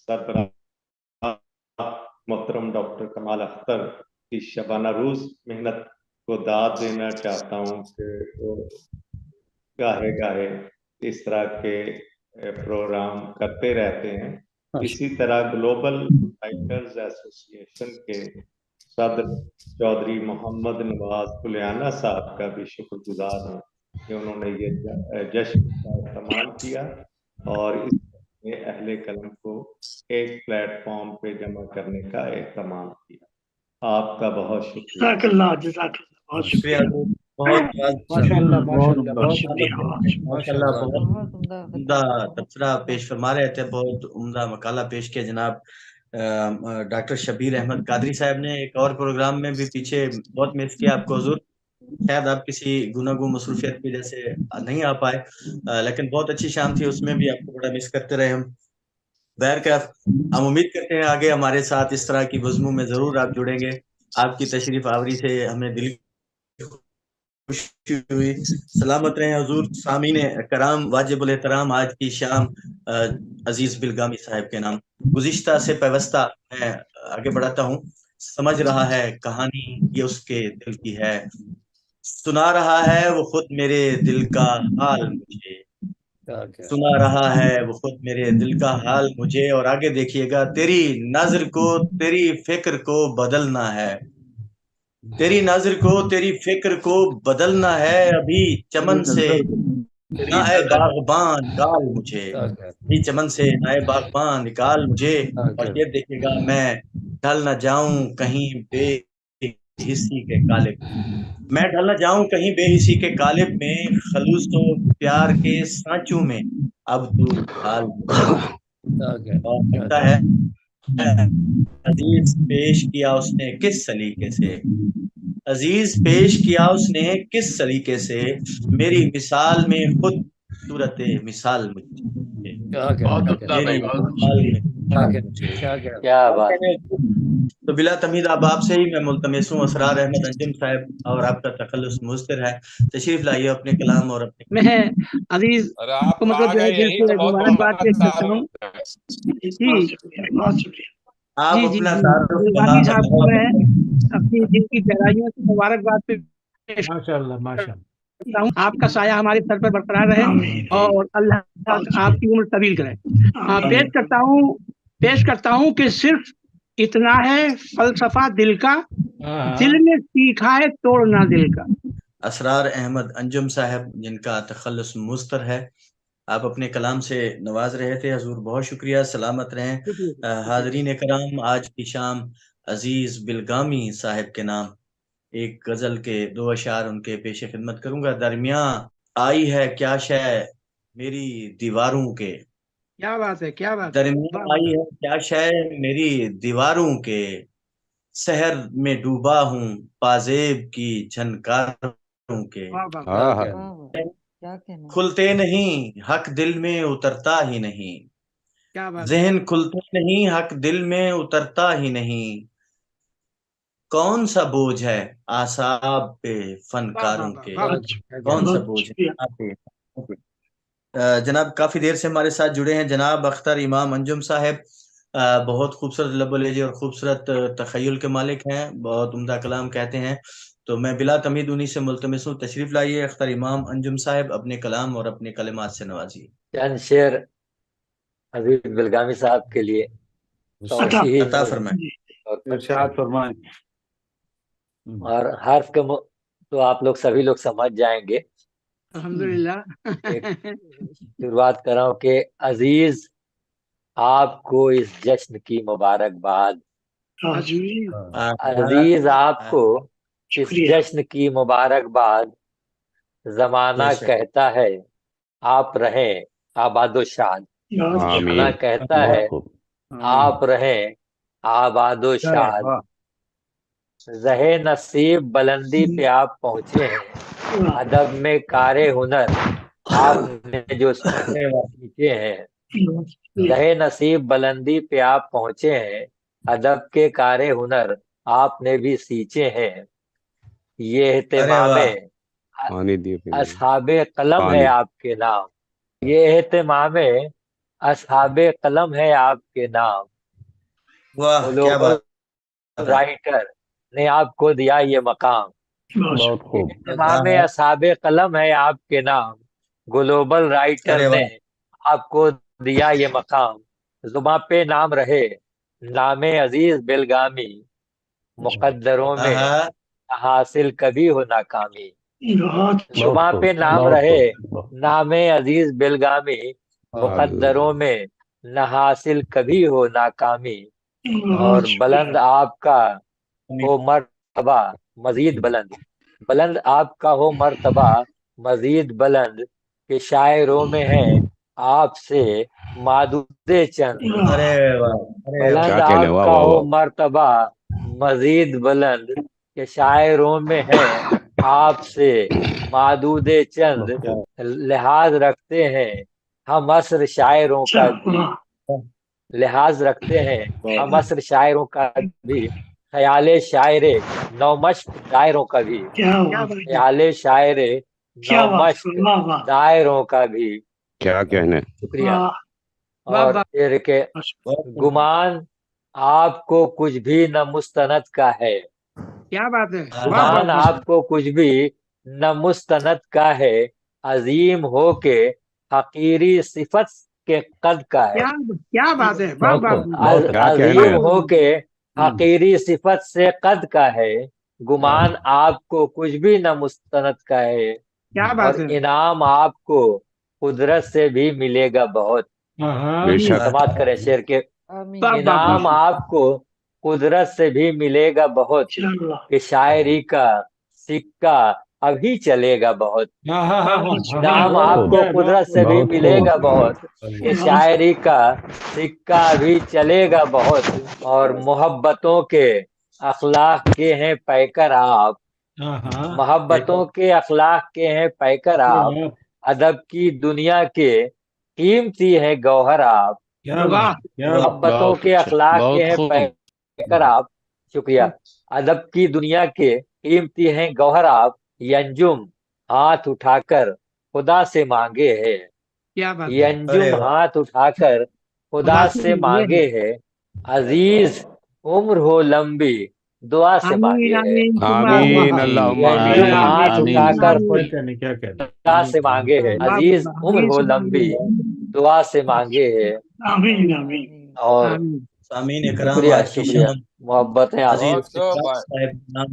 सरबराह मोहतरम डॉक्टर कमाल अख्तर की शबाना रोज मेहनत को दाद देना चाहता हूँ कि वो गाहे गाहे इस तरह के प्रोग्राम करते रहते हैं। इसी तरह ग्लोबल राइटर्स एसोसिएशन के सदर चौधरी मोहम्मद नवाज कुलियाना साहब का भी शुक्रगुजार हूँ कि उन्होंने ये जश्न का इस्तेमाल किया और इस अहले कलम को एक प्लेटफॉर्म पे जमा करने का एहतमाम किया। आपका बहुत शुक्रिया। बहुत शुक्रिया। बहुत उम्दा तबसरा पेश फरमा रहे थे, बहुत उम्दा मकाला पेश किया जनाब डॉक्टर शबीर अहमद कादरी साहब ने। एक और प्रोग्राम में भी पीछे बहुत मिस किया आपको हुजूर, शायद आप किसी गुनागो मसरूफियत की वजह से नहीं आ पाए, लेकिन बहुत अच्छी शाम थी, उसमें भी आपको बड़ा मिस करते रहे हम। बहरकैफ हम उम्मीद करते हैं आगे हमारे साथ इस तरह की वज़्मों में जरूर आप जुड़ेंगे। आपकी तशरीफ आवरी से हमें दिल खुशी हुई। सलामत रहें हुजूर। सामीन कराम वाजिबुल एहतराम, आज की शाम अजीज बिलगामी साहब के नाम गुज़िश्ता से पैवस्ता मैं आगे बढ़ाता हूँ। समझ रहा है कहानी ये उसके दिल की है, सुना रहा है वो खुद मेरे दिल का हाल मुझे, सुना रहा है वो खुद मेरे दिल का हाल मुझे। और आगे देखिएगा, तेरी नजर को तेरी फिक्र को बदलना है, तेरी नजर को तेरी फिक्र को बदलना है, अभी चमन से नाए बागबान निकाल मुझे, अभी चमन से नाए बागबान निकाल मुझे। और ये देखिएगा, मैं ढल न जाऊं कहीं बेहिसी के कालिब, मैं ढल न जाऊं कहीं बेहिसी के कालिब में, खलूस तो प्यार के सांचों में अब तू ढाल। और कहता है, अजीज पेश किया उसने किस सलीके से, अजीज पेश किया उसने किस सलीके से, मेरी मिसाल में खुद सूरत मिसाल मुझे, क्या बात। तो बिला तमीद अब आपसे ही मैं मुल्तमिस हूँ, असरार अहमद अंजुम साहब और आपका तखल्लुस मुस्तिर है, तशरीफ लाइए अपने कलाम और अपने। मैं अजीज और को आप मतलब आ जो है गए, दिल यही से तो बहुत मुबारकबाद पेश बड़ा करता हूँ। जी बहुत शुक्रिया। आप जी जी अपना जी तारुफ बेलगामी साहब को मैं बताओ। अपनी दिल की गहराइयों से मुबारकबाद पेश माशाल्लाह माशाल्लाह। करता हूँ। आपका साया हमारे सर पर बरकरार रहे और अल्लाह आपकी उम्र तवील करे। पेश करता हूँ कि सिर्फ इतना है फलसफा दिल का, दिल में सीखा है तोड़ना दिल का। असरार अहमद अंजुम साहब जिनका तखल्लुस मुस्तर है, आप अपने कलाम से नवाज रहे थे। हजूर बहुत शुक्रिया, सलामत रहें। हाजरीन कराम, आज की शाम अजीज बिलगामी साहब के नाम एक गजल के 2 अशार उनके पेश खिदमत करूंगा। दरमियां आई है क्या शय मेरी दीवारों के, क्या बात है, क्या बात है। दरमियां आई है क्या शय मेरी दीवारों के, शहर में डूबा हूँ पाजेब की झनकारों के, क्या कहना। खुलते नहीं हक दिल में उतरता ही नहीं, क्या बात है। जहन खुलते नहीं हक दिल में उतरता ही नहीं, कौन सा बोझ है आसाब पे फनकारों के, कौन सा बोझ है आप पे। जनाब काफी देर से हमारे साथ जुड़े हैं जनाब अख्तर इमाम अंजुम साहब, बहुत खूबसूरत लबोलेजी और खूबसूरत तखय्युल के मालिक हैं, बहुत उम्दा कलाम कहते हैं। तो मैं बिला तमीद उन्हीं से मुल्तमिस हूँ, तशरीफ लाइए अख्तर इमाम अंजुम साहब, अपने कलाम और अपने कलिमात से नवाजिए। चंद शेर अजीज बिलगामी साहब के लिए अता फरमाएं। और हर्फ के तो आप लोग सभी लोग समझ जाएंगे। अल्हम्दुलिल्लाह। शुरुआत कर रहा हूँ कि अजीज आपको इस जश्न की मुबारकबाद, अजीज आपको इस जश्न की मुबारकबाद, जमाना कहता है आप रहें आबादोशाद, जमाना कहता है आप रहें आबादोशाद, रहे नसीब बुलंदी पे आप पहुंचे हैं, अदब में कारे हुनर आपने जो सीखे हैं, रहे नसीब बुलंदी पे आप पहुंचे हैं, अदब के कारे हुनर आपने भी सींचे हैं, ये एहतिमामे असहाबे कलम है आपके नाम, ये एहतिमामे असहाबे कलम है आपके नाम, ग्लोबल राइटर ने आपको दिया ये मकाम, एहतिमामे असहाबे कलम है आपके नाम, ग्लोबल राइटर ने आपको दिया ये मकाम, जुबां पे नाम रहे नामे अजीज बिलगामी, मुकद्दरों में हासिल कभी हो नाकामी, जुबां पे नाम रहे नामे अजीज बिलगामी, मुकद्दरों में न हासिल कभी हो नाकामी, और बुलंद आपका हो मर्तबा मजीद बुलंद, बुलंद आपका हो मर्तबा मजीद बुलंद, के शायरों में है आपसे मादूदे चंद, बुलंद आपका हो मर्तबा मजीद बुलंद, के शायरों में है आपसे मादूदे चंद, लिहाज रखते हैं हम असर शायरों का भी, लिहाज रखते हैं हम असर शायरों का भी, ख्याले शायरे नौमश्क दायरों का भी, ख्याले शायरे नौमश्क दायरों का भी। क्या कहने। शुक्रिया। और शेर के गुमान आपको कुछ भी न मुस्तनद का है, क्या बात है। गुमान आपको कुछ भी न मुस्तनद का है, अजीम हो के हकीरी सिफत के कद का है, क्या बात है। अजीम हो के हकीरी सिफत से कद का है, गुमान आपको कुछ भी न मुस्तनद का है, और इनाम आपको कुदरत से भी मिलेगा बहुत। समाप्त करें शेर के, इनाम आपको कुदरत से भी मिलेगा बहुत, कि शायरी का सिक्का अभी चलेगा बहुत, इनाम आपको कुदरत से भी मिलेगा बहुत, कि शायरी का सिक्का अभी चलेगा बहुत, और मोहब्बतों के अखलाक के हैं पैकर आप, मोहब्बतों के अखलाक के हैं पैकर आप, अदब की दुनिया के कीमती है गौहर आप, मोहब्बतों के अखलाक के हैं पैकर आप। शुक्रिया। अदब की दुनिया के कीमती हैं गौहर आप, ये अंजुम हाथ उठाकर खुदा से मांगे है। क्या बात ये है। अंजुम हाथ उठाकर खुदा से मांगे है। अजीज उम्र हो लंबी दुआ से मांगे आमीन है। आमीन आमीन ये अल्लाहुम्मा अंजुम आमीन हाथ आमीन। उठाकर आमीन खुदा से मांगे है। अजीज उम्र हो लंबी दुआ से मांगे है। आमीन आमीन और आमीन। सामीन इकराम, शुक्रिया आज की शुक्रिया, शाम मोहब्बत है अजीज आपकी। बहुत खूब साहब के नाम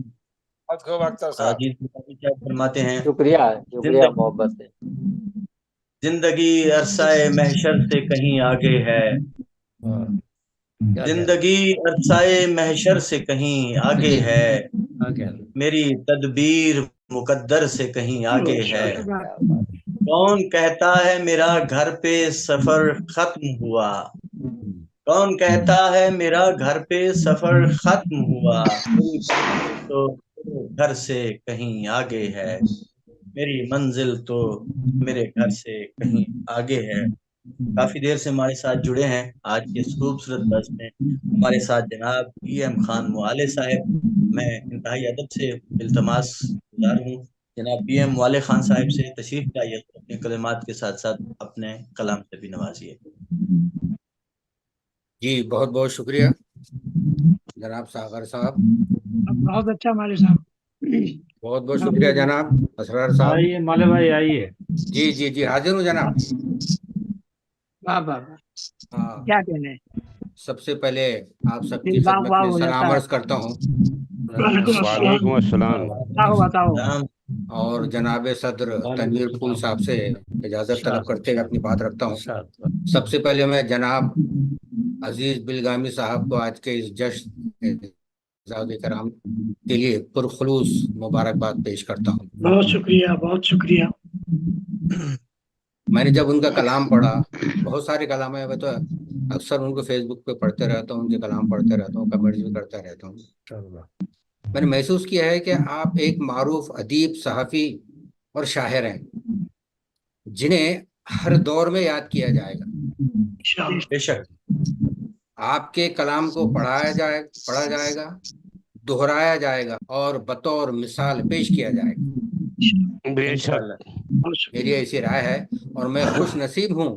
बहुत खूब अख्तर साहब। अजीज साहब फरमाते हैं, शुक्रिया शुक्रिया, जिंदगी मोहब्बत है। जिंदगी अरसाए महशर से कहीं आगे है। जिंदगी अरसाए महशर से कहीं आगे है। मेरी तदबीर मुकद्दर से कहीं आगे है। कौन कहता है मेरा घर पे सफर खत्म हुआ, कौन कहता है मेरा घर पे सफर खत्म हुआ। तो घर से कहीं आगे है, मेरी मंजिल तो मेरे घर से कहीं आगे है। काफी देर से हमारे साथ जुड़े हैं आज के इस खूबसूरत बस में। हमारे साथ जनाब PM खान मुआले साहब। मैं इंतहाई अदब से इल्तमास गुजार हूँ जनाब PM मुआले खान साहब से तशरीफ लाइए, अपने कलिमात के साथ साथ अपने कलाम से भी नवाजिए। जी बहुत बहुत शुक्रिया जनाब सागर साहब, बहुत अच्छा माले साहब। बहुत बहुत शुक्रिया जनाब असरार साहब। आइए माले भाई आइए। जी जी जी हाजिर हूँ जनाब। वाह वाह वाह, हाँ, क्या कहने। सबसे पहले आप सबकी दिल वाह खिदमत वाह में हो जाता सलाम है। अर्ज करता हूँ वालेकुम अस्सलाम। बताओ बताओ। और जनाब सदर तनवीर फूल साहब से इजाजत तलब करते हुए अपनी बात रखता हूँ। सबसे पहले मैं जनाब अजीज बिलगामी साहब को आज के इस जश्न कराम के लिए पुरखुलूस मुबारकबाद पेश करता हूँ। बहुत शुक्रिया बहुत शुक्रिया। मैंने जब उनका कलाम पढ़ा, बहुत सारे कलाम है, मैं तो अक्सर उनको फेसबुक पे पढ़ते रहता हूँ, उनके कलाम पढ़ते रहता हूँ, कमेंट्स भी करता रहता हूँ। मैंने महसूस किया है कि आप एक मारूफ अदीब, सहाफ़ी और शायर हैं जिन्हें हर दौर में याद किया जाएगा। बेशक आपके कलाम को पढ़ा जाएगा, दोहराया जाएगा और बतौर मिसाल पेश किया जाएगा। बेशक मेरी ऐसी राय है और मैं खुश नसीब हूँ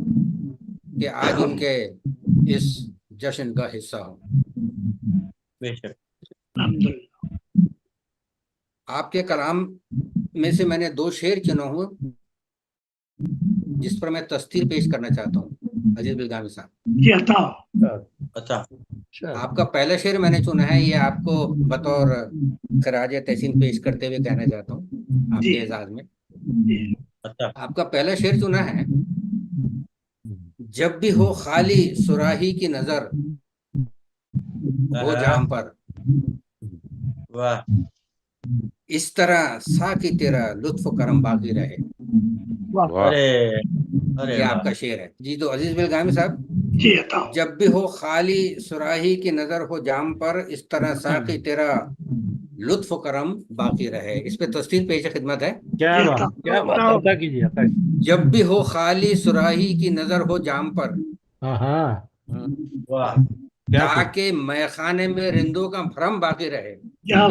कि आज उनके इस जश्न का हिस्सा हूँ। बेशक आपके कलाम में से मैंने 2 शेर चुना हूँ जिस पर मैं तस्दीर पेश करना चाहता हूँ अजीज बिलगामी साहब। अच्छा, आपका पहला शेर मैंने चुना है, ये आपको बतौर खराज तहसीन पेश करते हुए कहना चाहता हूँ आपके एजाज में। अच्छा, आपका पहला शेर चुना है, जब भी हो खाली सुराही की नजर हो जाम पर, वाह, इस तरह साकी तेरा लुत्फ करम बाकी रहे। अरे अरे ये आपका शेर है जी। तो अजीज बिलगामी साहब, जब भी हो खाली सुराही की नजर हो जाम पर, इस तरह साकी तेरा लुत्फ करम बाकी रहे। इस पे तस्वीर पेश खिदमत है। क्या बात अदा कीजिए। जब भी हो खाली सुराही की नजर हो जाम पर, वाह, ताकि मैखाने में रिंदों का भ्रम बाकी रहे। ताकि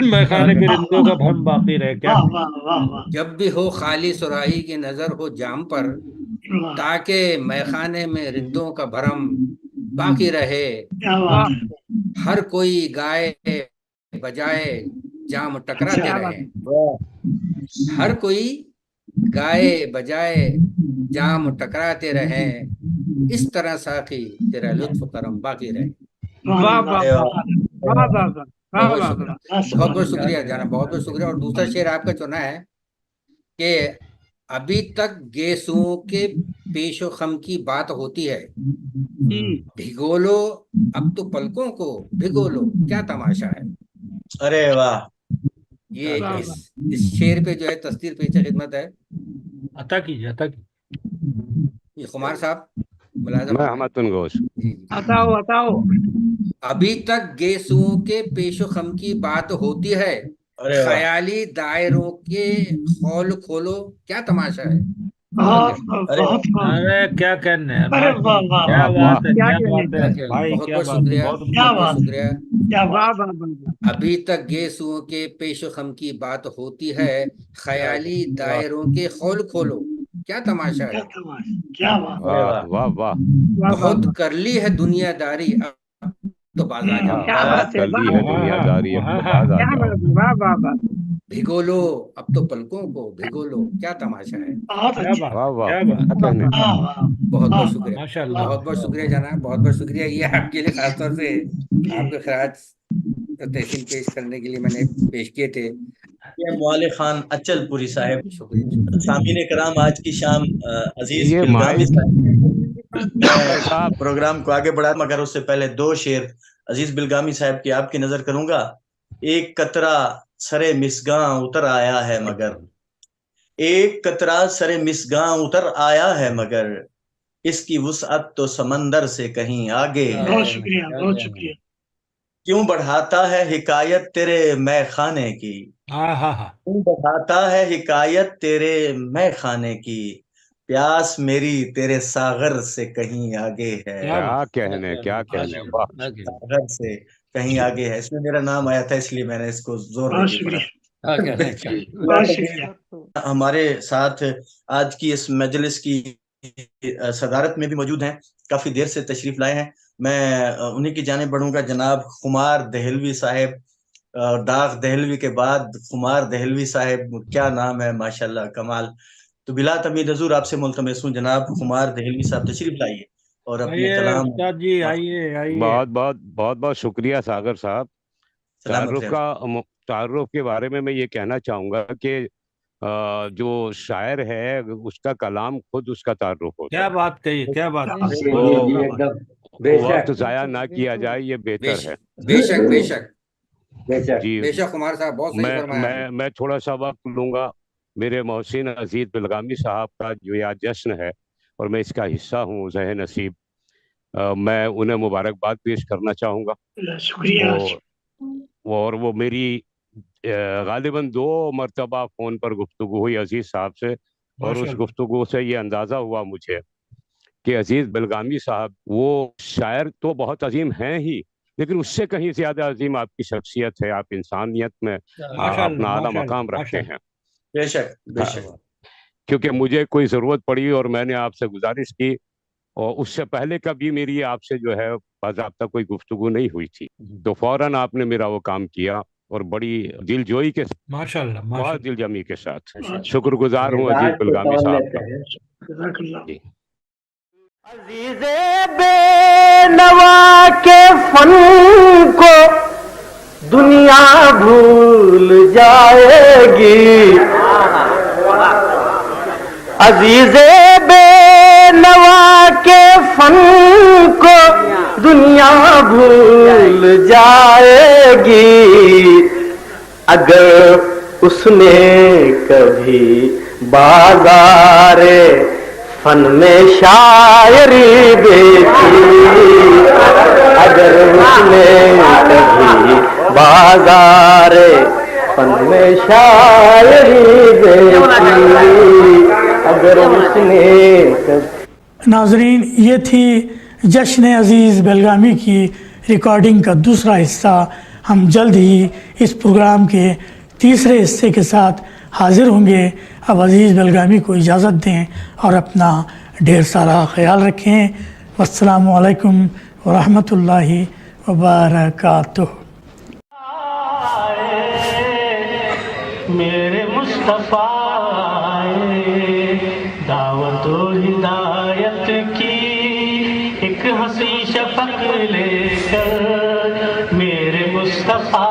मैखाने के रिंदों का भ्रम बाकी रहे। क्या जब भी हो खाली सुराही की नजर हो जाम पर, ताकि मैखाने में रिंदों का भ्रम बाकी रहे। हर कोई गाए बजाए जाम टकराते रहे। हर कोई गाए बजाए जाम टकराते रहे, इस तरह साकी तेरा लुत्फ करम बाकी रहे। बहुत बहुत शुक्रिया जाना, बहुत बहुत शुक्रिया। और दूसरा शेर आपका चुना है कि अभी तक गेसुओं के पेशो खम की बात होती है, भिगो लो अब तो पलकों को, भिगो लो क्या तमाशा है। अरे वाह, ये इस शेर पे जो है तस्दीर पेश खिदमत है। अता कीजिए। ये कुमार साहब मैं हमतुन गोश। बताओ। अभी तक गेसुओं के पेशो खम की बात होती है, ख्याली दायरों के खौल खोलो क्या तमाशा है। अरे क्या कहने हैं, अरे वाह वाह क्या बात है, क्या क्या कहने बात है भाई, बहुत क्या बहुत बात, शुक्रिया, बहुत बहुत क्या बहुत बात शुक्रिया। क्या वाह वाह वाह अभी तक गेसुओं के पेशो खम की बात होती है, ख्याली दायरों के खोल खोलो, क्या तमाशा क्या है। तमाशा, क्या बात वाह वाह वाह। वाह वाह बहुत वाह, कर ली है दुनियादारी, अब तो बाज आ जाओ। क्या बात है, कर ली वाह है दुनियादारी, अब तो बाज आ क्या जाओ। बात है, वाह वाह वाह, भिगो लो अब तो पलकों को, भिगो लो, क्या तमाशा है। बहुत क्या अच्छा, बात, वाह वाह, क्या बात, क्या कहने। वाह वाह बहुत बहुत वाह शुक्रिया, माशाल्लाह। बहुत बहुत शुक्रिया जनाब, बहुत बहुत शुक्रिया। ये आपके लिए खासतौर से आपके खराज तहसीन पेश करने के लिए मैंने पेश किए थे। ये मौले खान अचलपुरी साहब, शुक्रिया। सामीन कराम, आज की शाम अजीज ये बिलगामी माइक साहब, मैं साहब, प्रोग्राम को आगे बढ़ा मगर उससे पहले दो शेर अजीज बिलगामी साहब की आपकी नजर करूंगा। एक कतरा सरे मिसगां उतर आया है मगर, एक कतरा सरे मिसगां उतर आया है मगर, इसकी वुसअत तो समंदर से कहीं आगे है। बहुत शुक्रिया, बहुत शुक्रिया। क्यों बढ़ाता है हिकायत तेरे मैं खाने की, हाँ हाँ हाँ, क्यों बढ़ाता है हिकायत तेरे मैं खाने की, प्यास मेरी तेरे सागर से कहीं आगे है। क्या बात, क्या कहने, क्या कहने, वाह। सागर से कहीं आगे है, इसमें मेरा नाम आया था इसलिए मैंने इसको जोर बहुत देके पढ़ा। शुक्रिया, बहुत शुक्रिया। हमारे साथ आज की इस मजलिस की सदारत में भी मौजूद हैं, काफी देर से तशरीफ लाए हैं। मैं उन्हीं की जाने बढ़ूंगा, जनाब खुमार दहलवी साहब। दाग दहलवी के बाद खुमार दहलवी साहब, क्या नाम है, माशाल्लाह कमाल। तो बिला तमीद हजूर आपसे मुल्तमस हूँ, जनाब खुमार दहलवी साहब तशरीफ लाइए और अपने आइए कलाम। उस्ताद जी, आइए आइए। बहुत बहुत बहुत बहुत शुक्रिया सागर साहब। सलामत तारुफ के बारे में मैं ये कहना चाहूंगा कि जो शायर है उसका कलाम खुद उसका तारुफ होता क्या है। बात कही, क्या बात कही। वो एकदम वक्त बेशक जाया ना किया जाए, ये बेहतर है। बेशक बेशक बेशक जी, बेशक कुमार साहब, बहुत सही फरमाया आपने। मैं थोड़ा सा वक्त लूंगा। मेरे मोहसिन अजीज बिलगामी साहब का जो यह जश्न है और मैं इसका हिस्सा हूँ ज़हे नसीब, मैं उन्हें मुबारकबाद पेश करना चाहूँगा। शुक्रिया। और वो मेरी गालिबन 2 मरतबा फ़ोन पर गुफ्तगू हुई अजीज़ साहब से, और उस गुफ्तगू से ये अंदाज़ा हुआ मुझे कि अजीज़ बिलगामी साहब वो शायर तो बहुत अजीम हैं ही, लेकिन उससे कहीं ज़्यादा अजीम आपकी शख्सियत है। आप इंसानियत में अपना आला मकाम रखते हैं। बेशक बेशक। क्योंकि मुझे कोई ज़रूरत पड़ी और मैंने आपसे गुजारिश की, और उससे पहले कभी मेरी आपसे जो है बाज़ाब्ता कोई गुफ्तगू नहीं हुई थी, तो फौरन आपने मेरा वो काम किया और बड़ी दिलजोई के, माशाल्लाह, बहुत दिलजमी के साथ। शुक्रगुजार हूँ अजीज बिलगामी साहब का। जी। अजीज़े बेनवा के फन को दुनिया भूल जाएगी, अजीज़े बेनवा के फन को दुनिया भूल जाएगी, अगर उसने कभी बाज़ारे फन में शायरी बेची, अगर उसने कभी बाज़ारे फन में शायरी बेची, अगर उसने कभी। नाजरीन, ये थी जश्न अज़ीज़ बेलगामी की रिकॉर्डिंग का दूसरा हिस्सा। हम जल्द ही इस प्रोग्राम के तीसरे हिस्से के साथ हाजिर होंगे। अब अज़ीज़ बेलगामी को इजाज़त दें और अपना ढेर सारा ख्याल रखें। वस्सलामु अलैकुम वरहमतुल्लाहि वबरकातुहू। मेरे मुस्तफ़ा दावत हिदायत की एक हंसी शफक लेकर, मेरे मुस्तफ़ा